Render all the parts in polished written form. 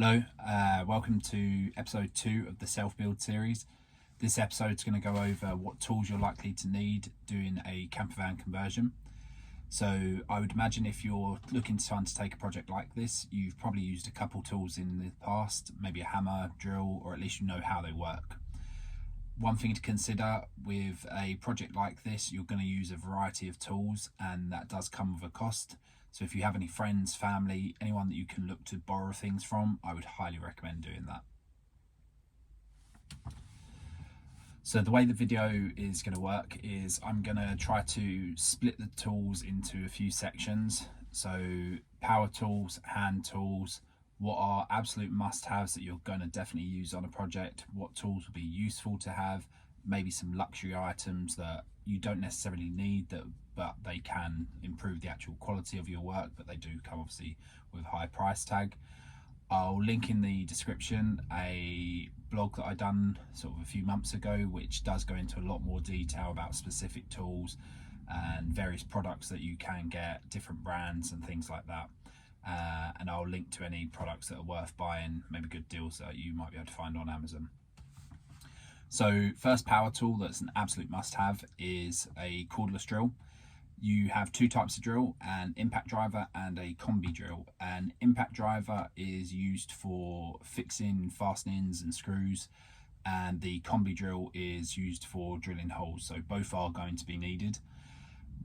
Hello, welcome to episode 2 of the self-build series. This episode is going to go over what tools you're likely to need doing a campervan conversion. So I would imagine if you're looking to undertake a project like this, you've probably used a couple tools in the past, maybe a hammer, drill, or at least you know how they work. One thing to consider with a project like this, you're going to use a variety of tools, and that does come with a cost. So if you have any friends, family, anyone that you can look to borrow things from, I would highly recommend doing that. So the way the video is going to work is I'm going to try to split the tools into a few sections. So power tools, hand tools, what are absolute must-haves that you're going to definitely use on a project, what tools will be useful to have, maybe some luxury items that you don't necessarily need but they can improve the actual quality of your work, but they do come obviously with a high price tag. I'll link in the description a blog that I done sort of a few months ago, which does go into a lot more detail about specific tools and various products that you can get, different brands and things like that. And I'll link to any products that are worth buying, maybe good deals that you might be able to find on Amazon. So first power tool that's an absolute must-have is a cordless drill. You have two types of drill, an impact driver and a combi drill. An impact driver is used for fixing fastenings and screws, and the combi drill is used for drilling holes, so both are going to be needed.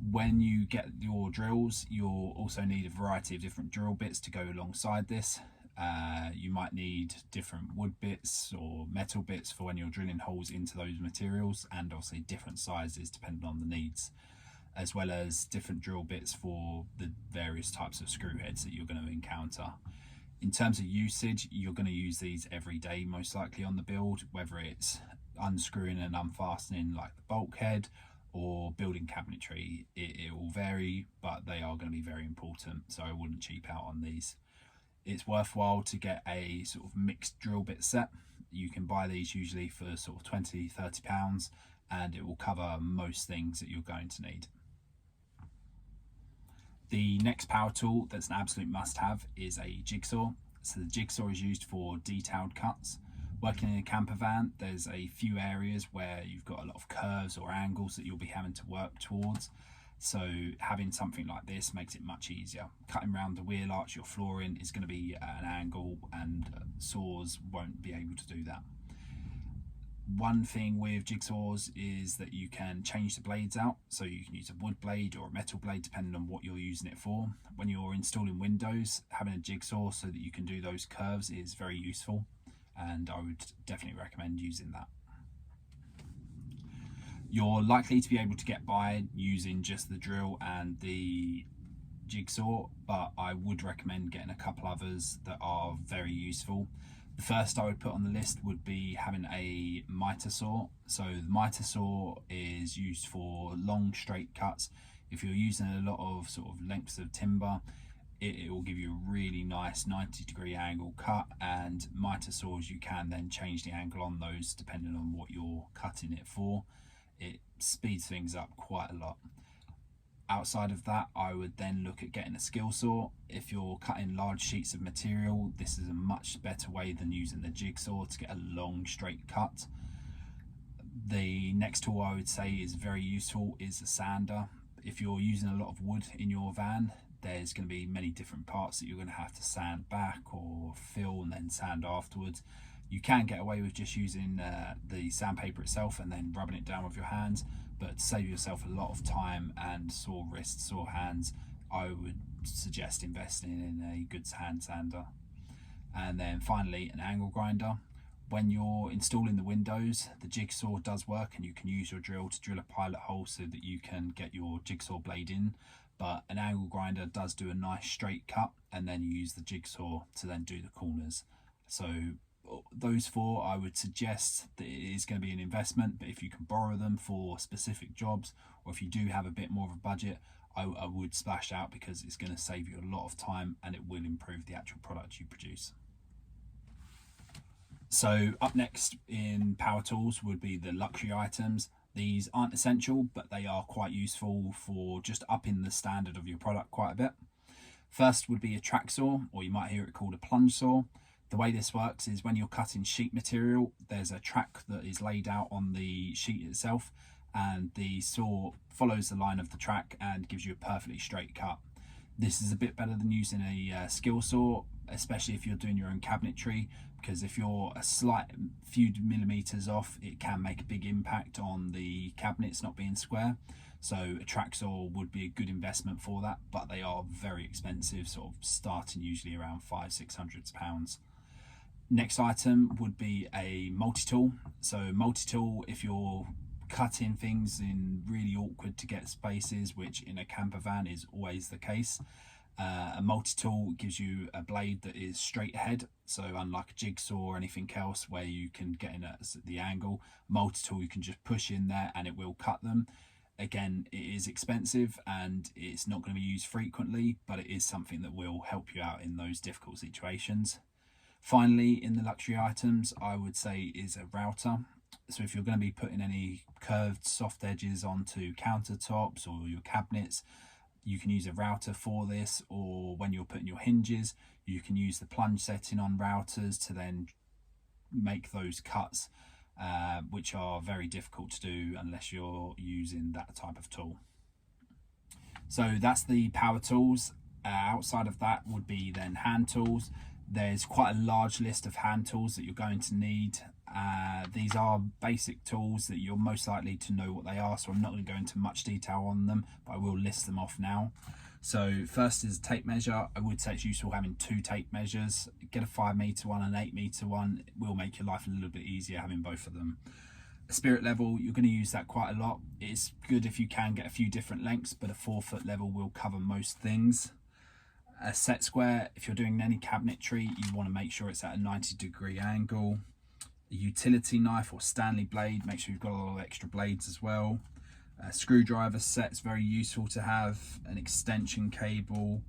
When you get your drills, you'll also need a variety of different drill bits to go alongside this. You might need different wood bits or metal bits for when you're drilling holes into those materials, and obviously different sizes depending on the needs, as well as different drill bits for the various types of screw heads that you're going to encounter. In terms of usage, you're going to use these every day most likely on the build, whether it's unscrewing and unfastening like the bulkhead or building cabinetry. It will vary, but they are going to be very important, so I wouldn't cheap out on these. It's worthwhile to get a sort of mixed drill bit set. You can buy these usually for sort of 20-30 pounds, and it will cover most things that you're going to need. The next power tool that's an absolute must-have is a jigsaw. So the jigsaw is used for detailed cuts. Working in a camper van, there's a few areas where you've got a lot of curves or angles that you'll be having to work towards. So having something like this makes it much easier. Cutting around the wheel arch, your flooring is going to be at an angle, and saws won't be able to do that. One thing with jigsaws is that you can change the blades out, so you can use a wood blade or a metal blade depending on what you're using it for. When you're installing windows, having a jigsaw so that you can do those curves is very useful, and I would definitely recommend using that. You're likely to be able to get by using just the drill and the jigsaw, but I would recommend getting a couple others that are very useful. The first I would put on the list would be having a miter saw. So the miter saw is used for long straight cuts. If you're using a lot of sort of lengths of timber, it will give you a really nice 90-degree angle cut, and miter saws you can then change the angle on those depending on what you're cutting it for. It speeds things up quite a lot. Outside of that, I would then look at getting a skill saw. If you're cutting large sheets of material, this is a much better way than using the jigsaw to get a long straight cut. The next tool I would say is very useful is a sander. If you're using a lot of wood in your van, there's going to be many different parts that you're going to have to sand back or fill and then sand afterwards. You can get away with just using the sandpaper itself and then rubbing it down with your hands, but to save yourself a lot of time and sore wrists, sore hands, I would suggest investing in a good hand sander. And then finally, an angle grinder. When you're installing the windows, the jigsaw does work, and you can use your drill to drill a pilot hole so that you can get your jigsaw blade in, but an angle grinder does do a nice straight cut, and then you use the jigsaw to then do the corners. So those four, I would suggest that it is going to be an investment, but if you can borrow them for specific jobs, or if you do have a bit more of a budget, I would splash out, because it's going to save you a lot of time and it will improve the actual product you produce. So up next in power tools would be the luxury items. These aren't essential, but they are quite useful for just upping the standard of your product quite a bit. First would be a track saw, or you might hear it called a plunge saw. The way this works is when you're cutting sheet material, there's a track that is laid out on the sheet itself, and the saw follows the line of the track and gives you a perfectly straight cut. This is a bit better than using a skill saw, especially if you're doing your own cabinetry, because if you're a slight few millimeters off, it can make a big impact on the cabinets not being square. So a track saw would be a good investment for that, but they are very expensive, sort of starting usually around £500–600. Next item would be a multi-tool. So multi-tool, if you're cutting things in really awkward to get spaces, which in a camper van is always the case, a multi-tool gives you a blade that is straight ahead. So unlike a jigsaw or anything else where you can get in at the angle, multi-tool you can just push in there and it will cut them. Again, it is expensive and it's not going to be used frequently, but it is something that will help you out in those difficult situations. Finally, in the luxury items, I would say is a router. So if you're going to be putting any curved soft edges onto countertops or your cabinets, you can use a router for this, or when you're putting your hinges, you can use the plunge setting on routers to then make those cuts, which are very difficult to do unless you're using that type of tool. So that's the power tools. Outside of that would be then hand tools. There's quite a large list of hand tools that you're going to need. These are basic tools that you're most likely to know what they are, so I'm not going to go into much detail on them, but I will list them off now. So first is a tape measure. I would say it's useful having 2 tape measures. Get a 5 meter one and an 8 meter one. It will make your life a little bit easier having both of them. A spirit level, you're going to use that quite a lot. It's good if you can get a few different lengths, but a 4-foot level will cover most things. A set square, if you're doing any cabinetry, you want to make sure it's at a 90-degree angle. A utility knife or Stanley blade, make sure you've got a lot of extra blades as well. A screwdriver set is very useful to have. An extension cable.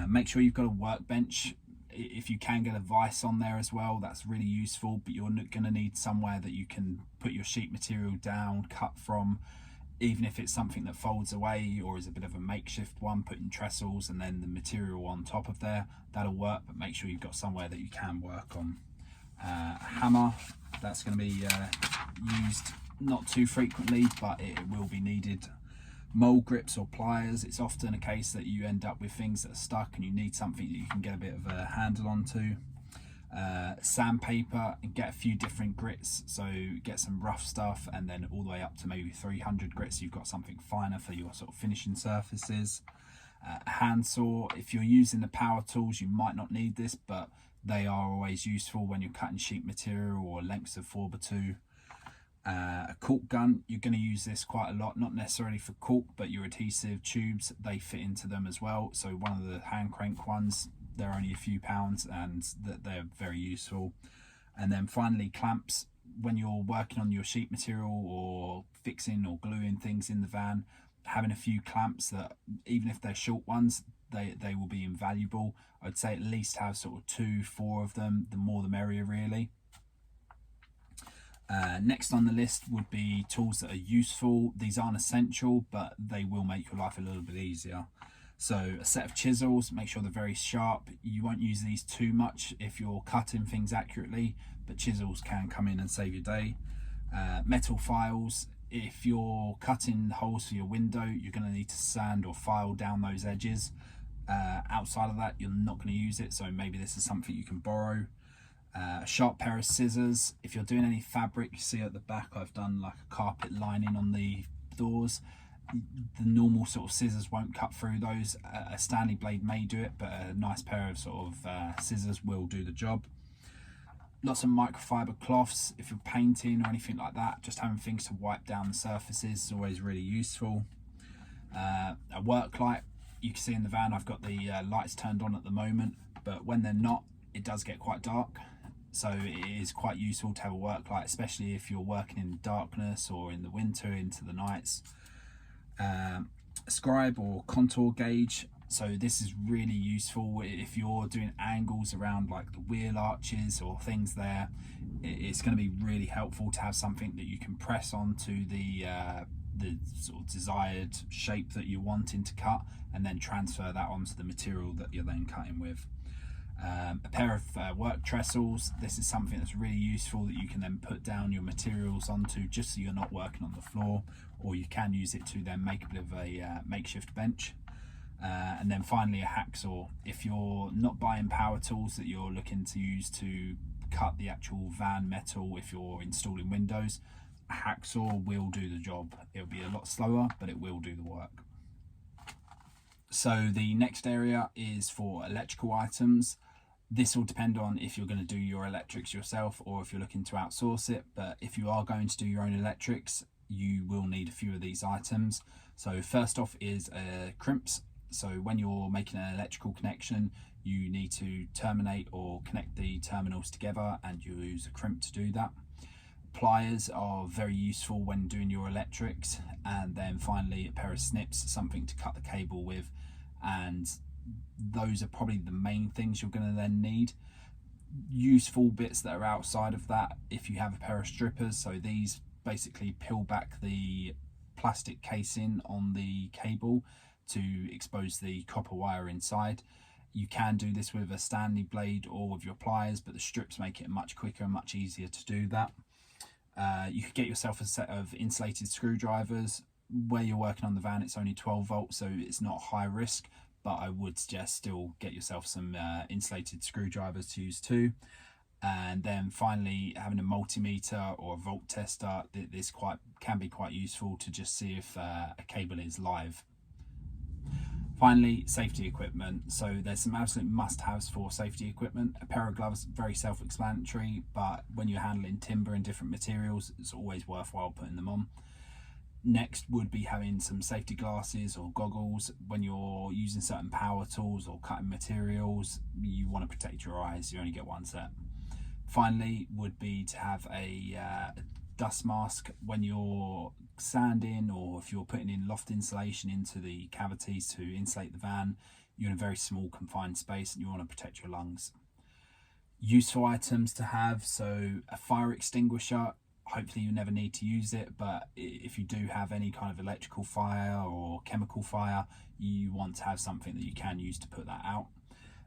Make sure you've got a workbench. If you can get a vise on there as well, that's really useful, but you're going to need somewhere that you can put your sheet material down, cut from, even if it's something that folds away or is a bit of a makeshift one, putting trestles and then the material on top of there, that'll work, but make sure you've got somewhere that you can work on. A hammer, that's going to be used not too frequently, but it will be needed. Mold grips or pliers, it's often a case that you end up with things that are stuck and you need something that you can get a bit of a handle onto. Sandpaper, and get a few different grits, so get some rough stuff and then all the way up to maybe 300 grits, you've got something finer for your sort of finishing surfaces. A handsaw, if you're using the power tools you might not need this, but they are always useful when you're cutting sheet material or lengths of 4x2. A cork gun, you're going to use this quite a lot, not necessarily for cork, but your adhesive tubes, they fit into them as well. So one of the hand crank ones, they're only a few pounds and they're very useful. And then finally, clamps. When you're working on your sheet material or fixing or gluing things in the van, having a few clamps that, even if they're short ones, they will be invaluable. I'd say at least have sort of 2-4 of them, the more the merrier really. Next on the list would be tools that are useful. These aren't essential, but they will make your life a little bit easier. So a set of chisels, make sure they're very sharp. You won't use these too much if you're cutting things accurately, but chisels can come in and save your day. Metal files, if you're cutting holes for your window, you're going to need to sand or file down those edges. Outside of that, you're not going to use it, so maybe this is something you can borrow. A sharp pair of scissors. If you're doing any fabric, you see at the back I've done like a carpet lining on the doors. The normal sort of scissors won't cut through those. A Stanley blade may do it, but a nice pair of sort of scissors will do the job. Lots of microfiber cloths. If you're painting or anything like that, just having things to wipe down the surfaces is always really useful. A work light. You can see in the van I've got the lights turned on at the moment, but when they're not, it does get quite dark. So it is quite useful to have a work light, especially if you're working in darkness or in the winter into the nights. A scribe or contour gauge. So this is really useful if you're doing angles around like the wheel arches or things there. It's going to be really helpful to have something that you can press onto the sort of desired shape that you're wanting to cut and then transfer that onto the material that you're then cutting with. A pair of work trestles. This is something that's really useful that you can then put down your materials onto, just so you're not working on the floor, or you can use it to then make a bit of a makeshift bench. And then finally a hacksaw. If you're not buying power tools that you're looking to use to cut the actual van metal, if you're installing windows, a hacksaw will do the job. It'll be a lot slower, but it will do the work. So the next area is for electrical items. This will depend on if you're going to do your electrics yourself or if you're looking to outsource it. But if you are going to do your own electrics, you will need a few of these items. So first off is crimps. So when you're making an electrical connection, you need to terminate or connect the terminals together, and you use a crimp to do that. Pliers are very useful when doing your electrics, and then finally a pair of snips, something to cut the cable with, and those are probably the main things you're going to then need. Useful bits that are outside of that, if you have a pair of strippers, so these basically peel back the plastic casing on the cable to expose the copper wire inside. You can do this with a Stanley blade or with your pliers, but the strips make it much quicker and much easier to do that. You could get yourself a set of insulated screwdrivers. Where you're working on the van, it's only 12 volts, so it's not high risk, but I would suggest still get yourself some insulated screwdrivers to use too. And then finally, having a multimeter or a volt tester. This can be quite useful to just see if a cable is live. Finally, safety equipment. So there's some absolute must-haves for safety equipment. A pair of gloves, very self-explanatory, but when you're handling timber and different materials, it's always worthwhile putting them on. Next would be having some safety glasses or goggles. When you're using certain power tools or cutting materials, you want to protect your eyes. You only get one set. Finally would be to have a dust mask when you're sanding, or if you're putting in loft insulation into the cavities to insulate the van. You're in a very small confined space and you want to protect your lungs. Useful items to have, so a fire extinguisher. Hopefully you never need to use it, but if you do have any kind of electrical fire or chemical fire, you want to have something that you can use to put that out.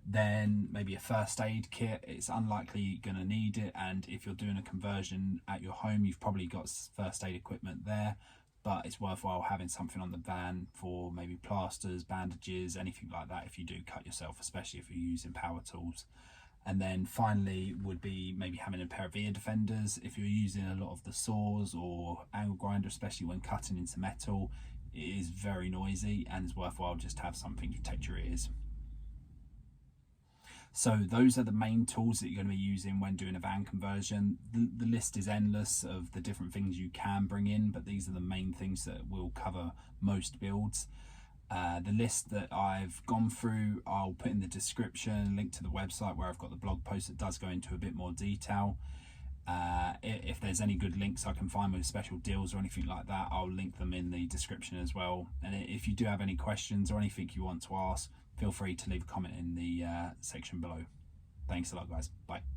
Then maybe a first aid kit. It's unlikely you're going to need it, and if you're doing a conversion at your home, you've probably got first aid equipment there, but it's worthwhile having something on the van for maybe plasters, bandages, anything like that if you do cut yourself, especially if you're using power tools. And then finally would be maybe having a pair of ear defenders. If you're using a lot of the saws or angle grinder, especially when cutting into metal, it is very noisy and it's worthwhile just to have something to protect your ears. So those are the main tools that you're going to be using when doing a van conversion. The list is endless of the different things you can bring in, but these are the main things that will cover most builds. The list that I've gone through, I'll put in the description, link to the website where I've got the blog post that does go into a bit more detail. If there's any good links I can find with special deals or anything like that, I'll link them in the description as well. And if you do have any questions or anything you want to ask, feel free to leave a comment in the section below. Thanks a lot, guys. Bye.